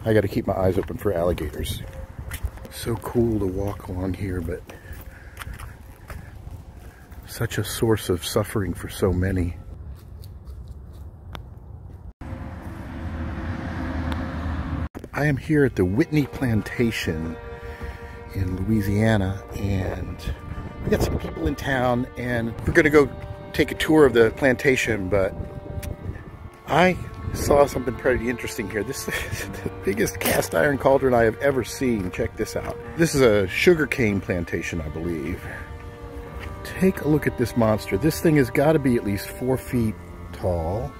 I got to keep my eyes open for alligators. So cool to walk along here, but such a source of suffering for so many. I am here at the Whitney Plantation in Louisiana, and we got some people in town, and we're gonna go take a tour of the plantation, but I saw something pretty interesting here. This is the biggest cast iron cauldron I have ever seen. Check this out. This is a sugarcane plantation, I believe. Take a look at this monster. This thing has got to be at least 4 feet tall.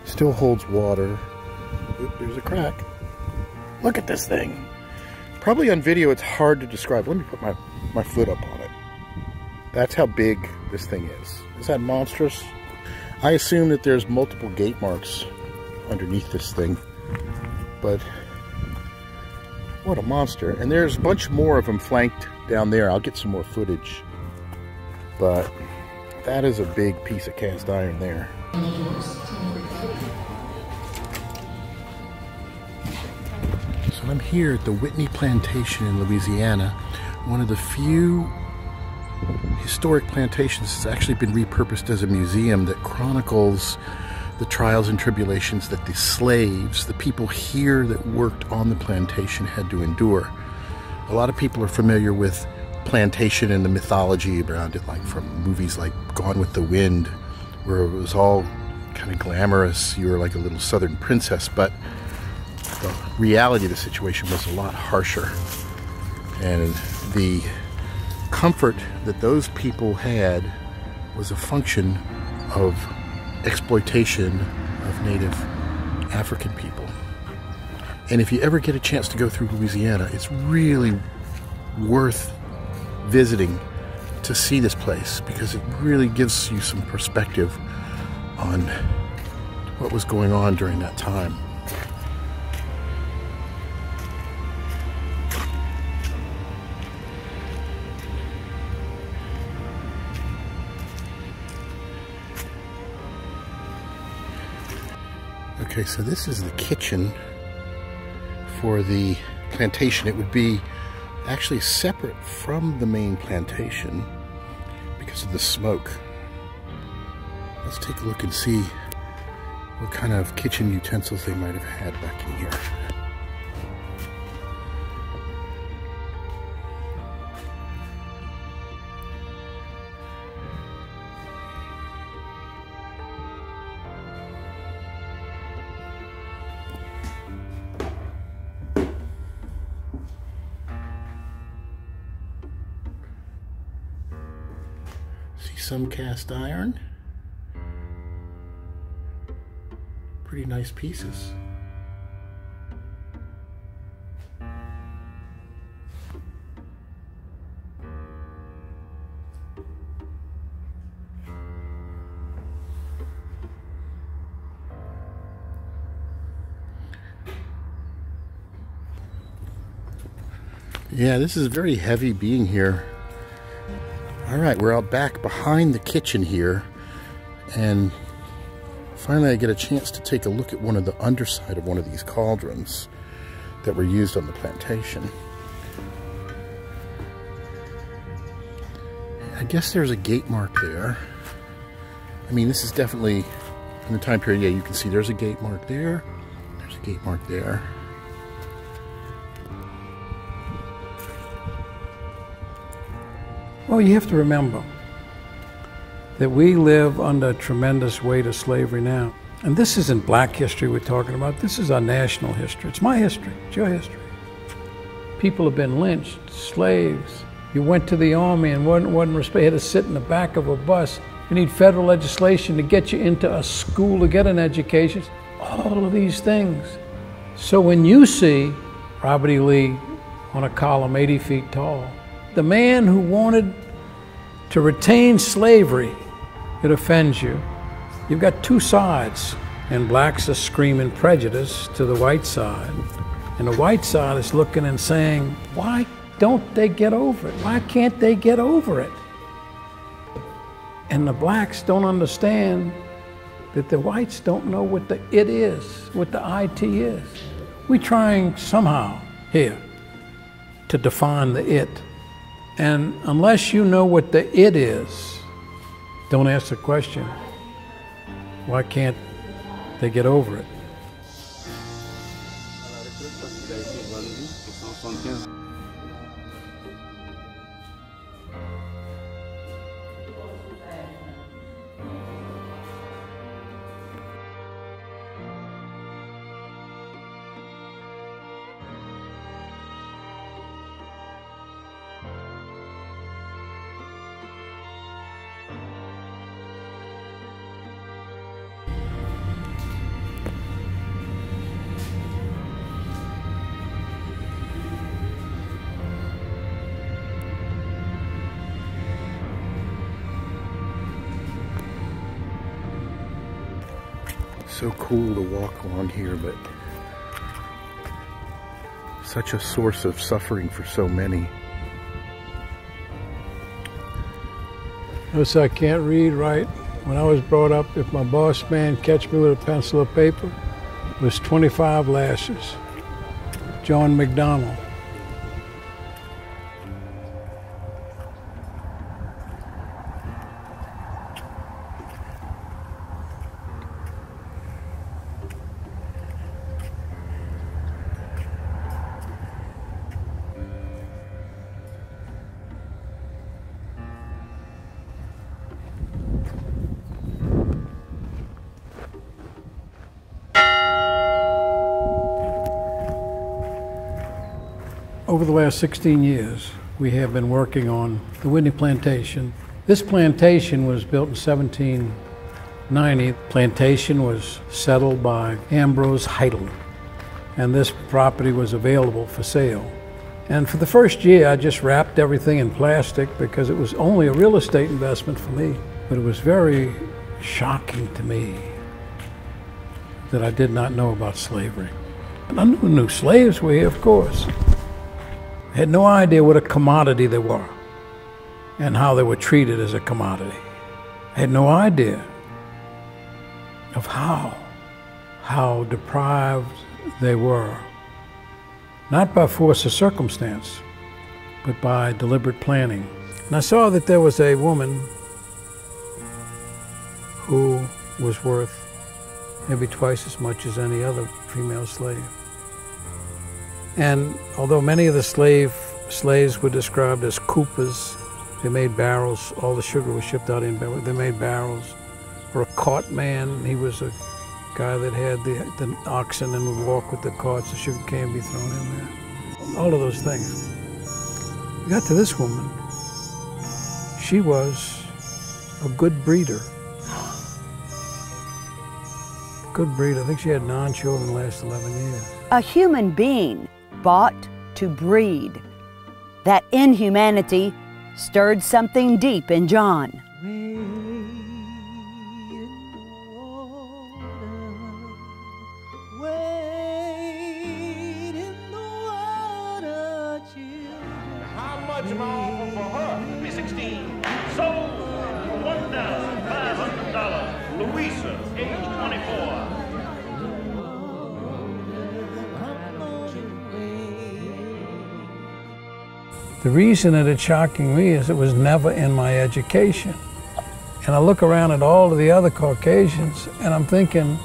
Still holds water. Oop, there's a crack. Look at this thing. Probably on video it's hard to describe. Let me put my foot up on it. That's how big this thing is. Is that monstrous? I assume that there's multiple gate marks underneath this thing, but what a monster. And there's a bunch more of them flanked down there. I'll get some more footage, but that is a big piece of cast iron there. So I'm here at the Whitney Plantation in Louisiana, one of the few historic plantations that's actually been repurposed as a museum that chronicles the trials and tribulations that the slaves, the people here that worked on the plantation, had to endure. A lot of people are familiar with plantation and the mythology around it, like from movies like Gone with the Wind, where it was all kind of glamorous. You were like a little southern princess, but the reality of the situation was a lot harsher. And the comfort that those people had was a function of exploitation of native African people. And if you ever get a chance to go through Louisiana, it's really worth visiting to see this place, because it really gives you some perspective on what was going on during that time. Okay, so this is the kitchen for the plantation. It would be actually separate from the main plantation because of the smoke. Let's take a look and see what kind of kitchen utensils they might have had back in here. Some cast iron. Pretty nice pieces. Yeah, this is very heavy being here. All right, we're out back behind the kitchen here, and finally I get a chance to take a look at one of the underside of one of these cauldrons that were used on the plantation. I guess there's a gate mark there. I mean, this is definitely in the time period. Yeah, you can see there's a gate mark there. There's a gate mark there. Well, you have to remember that we live under a tremendous weight of slavery now. And this isn't black history we're talking about. This is our national history. It's my history. It's your history. People have been lynched, slaves. You went to the army and wasn't respected. You had to sit in the back of a bus. You need federal legislation to get you into a school to get an education. All of these things. So when you see Robert E. Lee on a column 80 feet tall, the man who wanted to retain slavery, it offends you. You've got two sides, and blacks are screaming prejudice to the white side. And the white side is looking and saying, why don't they get over it? Why can't they get over it? And the blacks don't understand that the whites don't know what the it is, what the IT is. We're trying somehow here to define the it. And unless you know what the it is, don't ask the question, why can't they get over it? So cool to walk along here, but such a source of suffering for so many. Notice I can't read right. When I was brought up, if my boss man catch me with a pencil or paper, it was 25 lashes. John McDonald. Over the last 16 years, we have been working on the Whitney Plantation. This plantation was built in 1790. The plantation was settled by Ambrose Heidel, and this property was available for sale. And for the first year, I just wrapped everything in plastic because it was only a real estate investment for me. But it was very shocking to me that I did not know about slavery. And I knew slaves were here, of course. I had no idea what a commodity they were and how they were treated as a commodity. I had no idea of how deprived they were, not by force of circumstance, but by deliberate planning. And I saw that there was a woman who was worth maybe twice as much as any other female slave. And although many of the slaves were described as coopers, they made barrels, all the sugar was shipped out in barrels, they made barrels. Or a cart man, he was a guy that had the oxen and would walk with the carts, the sugar cane be thrown in there. All of those things. We got to this woman. She was a good breeder. Good breeder. I think she had 9 children in the last 11 years. A human being bought to breed. That inhumanity stirred something deep in John. How much am I offering for her? Be 16. Sold $1,500. Louisa, age 24. The reason that it's shocking me is it was never in my education. And I look around at all of the other Caucasians and I'm thinking,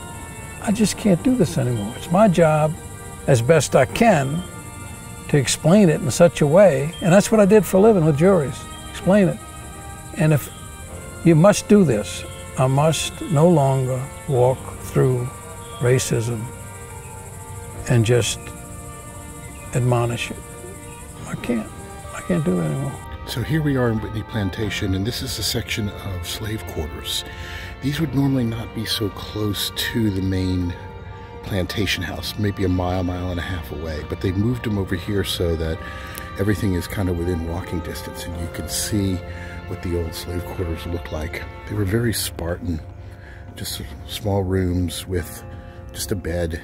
I just can't do this anymore. It's my job, as best I can, to explain it in such a way, and that's what I did for a living with juries, explain it. And if you must do this, I must no longer walk through racism and just admonish it. I can't do that anymore. So here we are in Whitney Plantation, and this is a section of slave quarters. These would normally not be so close to the main plantation house, maybe a mile and a half away, but they moved them over here so that everything is kind of within walking distance and you can see what the old slave quarters looked like. They were very Spartan, just small rooms with just a bed.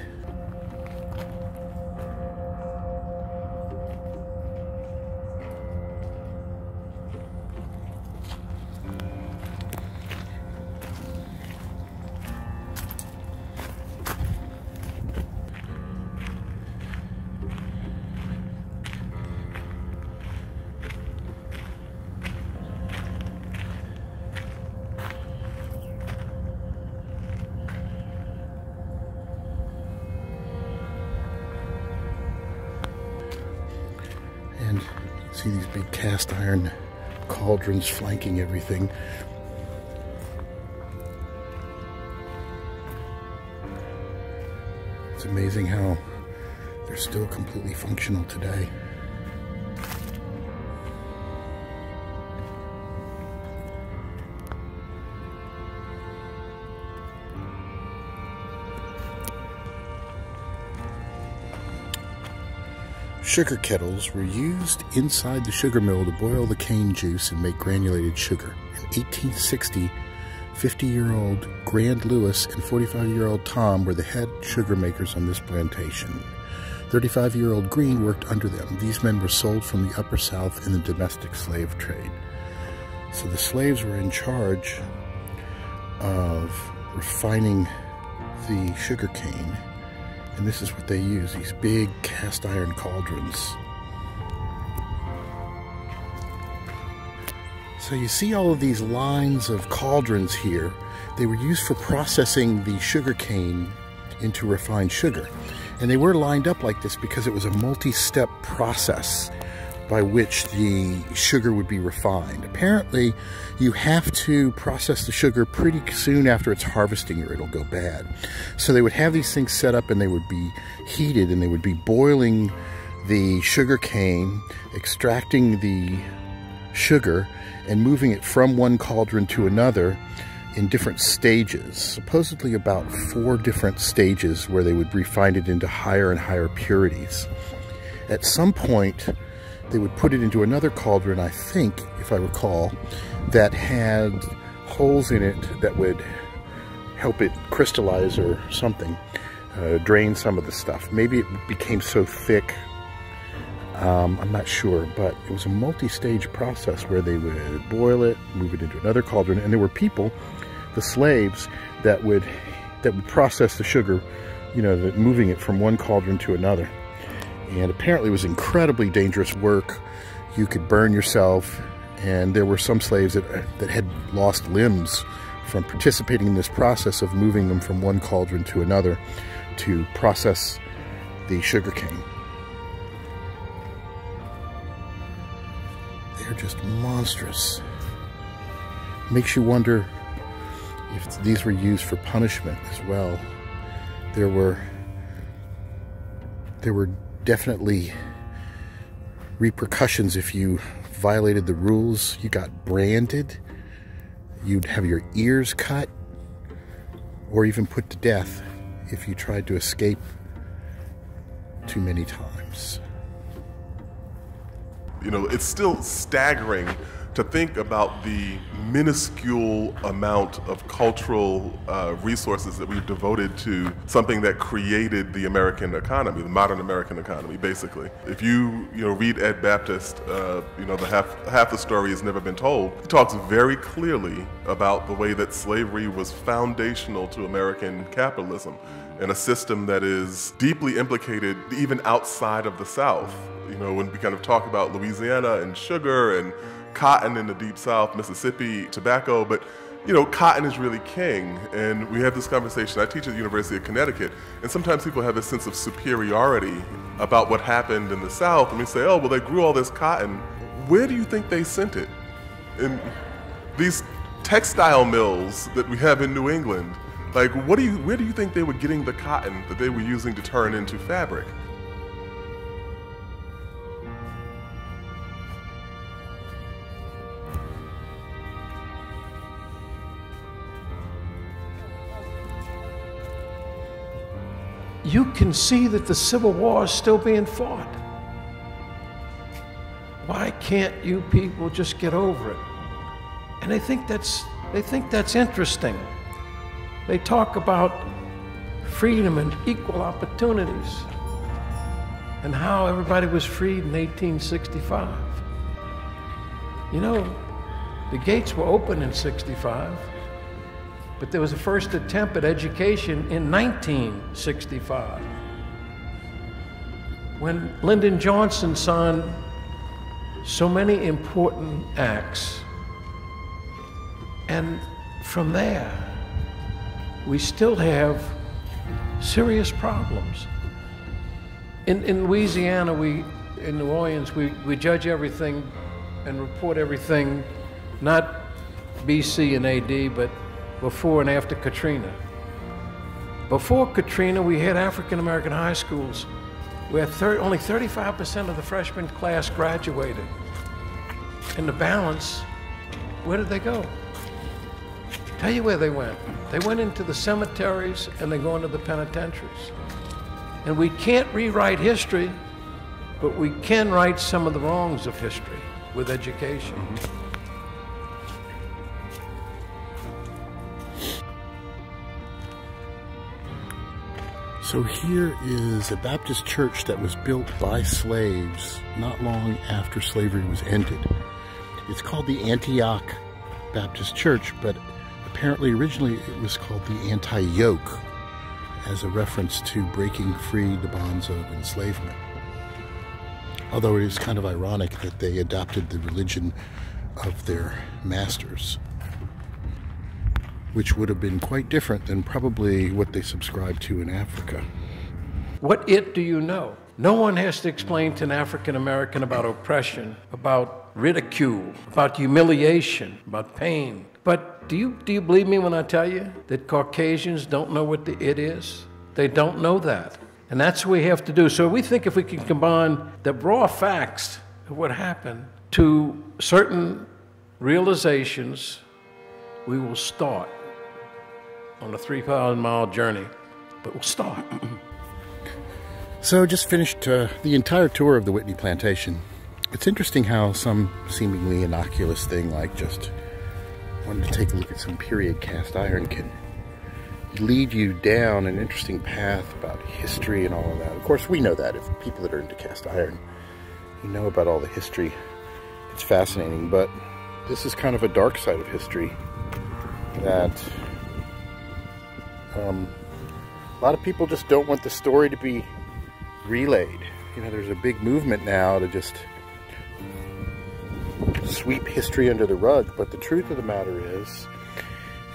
See these big cast iron cauldrons flanking everything. It's amazing how they're still completely functional today. Sugar kettles were used inside the sugar mill to boil the cane juice and make granulated sugar. In 1860, 50-year-old Grand Lewis and 45-year-old Tom were the head sugar makers on this plantation. 35-year-old Green worked under them. These men were sold from the Upper South in the domestic slave trade. So the slaves were in charge of refining the sugar cane. And this is what they use, these big cast iron cauldrons. So you see all of these lines of cauldrons here. They were used for processing the sugar cane into refined sugar. And they were lined up like this because it was a multi-step process by which the sugar would be refined. Apparently, you have to process the sugar pretty soon after it's harvesting or it'll go bad. So they would have these things set up and they would be heated and they would be boiling the sugar cane, extracting the sugar and moving it from one cauldron to another in different stages. Supposedly about 4 different stages where they would refine it into higher and higher purities. At some point, they would put it into another cauldron, I think, if I recall, that had holes in it that would help it crystallize or something, drain some of the stuff. Maybe it became so thick, I'm not sure, but it was a multi-stage process where they would boil it, move it into another cauldron, and there were people, the slaves, that would process the sugar, you know, moving it from one cauldron to another. And apparently it was incredibly dangerous work. You could burn yourself, and there were some slaves that had lost limbs from participating in this process of moving them from one cauldron to another to process the sugar cane. They're just monstrous. Makes you wonder if these were used for punishment as well. There were definitely repercussions if you violated the rules. You got branded, you'd have your ears cut, or even put to death if you tried to escape too many times. You know, it's still staggering to think about the minuscule amount of cultural resources that we've devoted to something that created the American economy, the modern American economy, basically. If you read Ed Baptist, the half the story has never been told. He talks very clearly about the way that slavery was foundational to American capitalism and a system that is deeply implicated even outside of the South. You know, when we kind of talk about Louisiana and sugar and cotton in the Deep South, Mississippi, tobacco, but cotton is really king. And we have this conversation. I teach at the University of Connecticut, and sometimes people have this sense of superiority about what happened in the South. And we say, oh, well, they grew all this cotton. Where do you think they sent it? In these textile mills that we have in New England, like, where do you think they were getting the cotton that they were using to turn into fabric? You can see that the Civil War is still being fought. Why can't you people just get over it? And they think that's interesting. They talk about freedom and equal opportunities and how everybody was freed in 1865. You know, the gates were open in 65. But there was a first attempt at education in 1965 when Lyndon Johnson signed so many important acts. And from there, we still have serious problems. In Louisiana, in New Orleans, we judge everything and report everything, not BC and AD, but before and after Katrina. Before Katrina, we had African-American high schools where only 35% of the freshman class graduated. And the balance, where did they go? Tell you where they went. They went into the cemeteries and they go into the penitentiaries. And we can't rewrite history, but we can right some of the wrongs of history with education. So here is a Baptist church that was built by slaves not long after slavery was ended. It's called the Antioch Baptist Church, but apparently originally it was called the Anti-Yoke, as a reference to breaking free the bonds of enslavement. Although it is kind of ironic that they adopted the religion of their masters, which would have been quite different than probably what they subscribed to in Africa. What do you know? No one has to explain to an African American about oppression, about ridicule, about humiliation, about pain. But do you believe me when I tell you that Caucasians don't know what the it is? They don't know that. And that's what we have to do. So we think if we can combine the raw facts of what happened to certain realizations, we will start on a 3,000-mile journey, but we'll start. So just finished the entire tour of the Whitney Plantation. It's interesting how some seemingly innocuous thing like just wanted to take a look at some period cast iron can lead you down an interesting path about history and all of that. Of course, we know that. If people that are into cast iron, you know about all the history. It's fascinating, but this is kind of a dark side of history that a lot of people just don't want the story to be relayed. You know, there's a big movement now to just sweep history under the rug, but the truth of the matter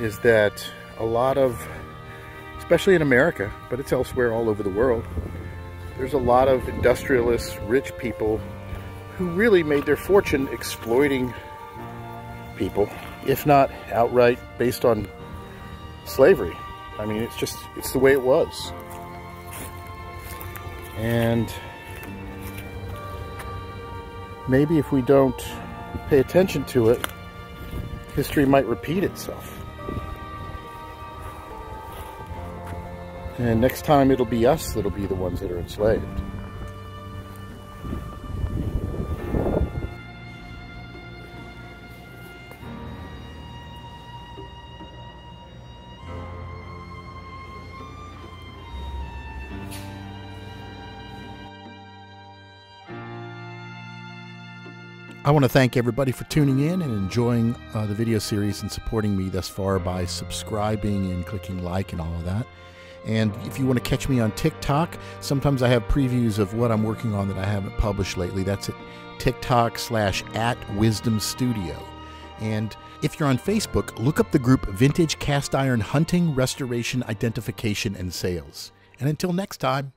is that a lot of, especially in America, but it's elsewhere all over the world, there's a lot of industrialists, rich people who really made their fortune exploiting people, if not outright based on slavery. I mean, it's the way it was. And maybe if we don't pay attention to it, history might repeat itself. And next time it'll be us that'll be the ones that are enslaved. I want to thank everybody for tuning in and enjoying the video series and supporting me thus far by subscribing and clicking like and all of that. And if you want to catch me on TikTok, sometimes I have previews of what I'm working on that I haven't published lately. That's at TikTok/@WisdomStudio. And if you're on Facebook, look up the group Vintage Cast Iron Hunting, Restoration, Identification, and Sales. And until next time.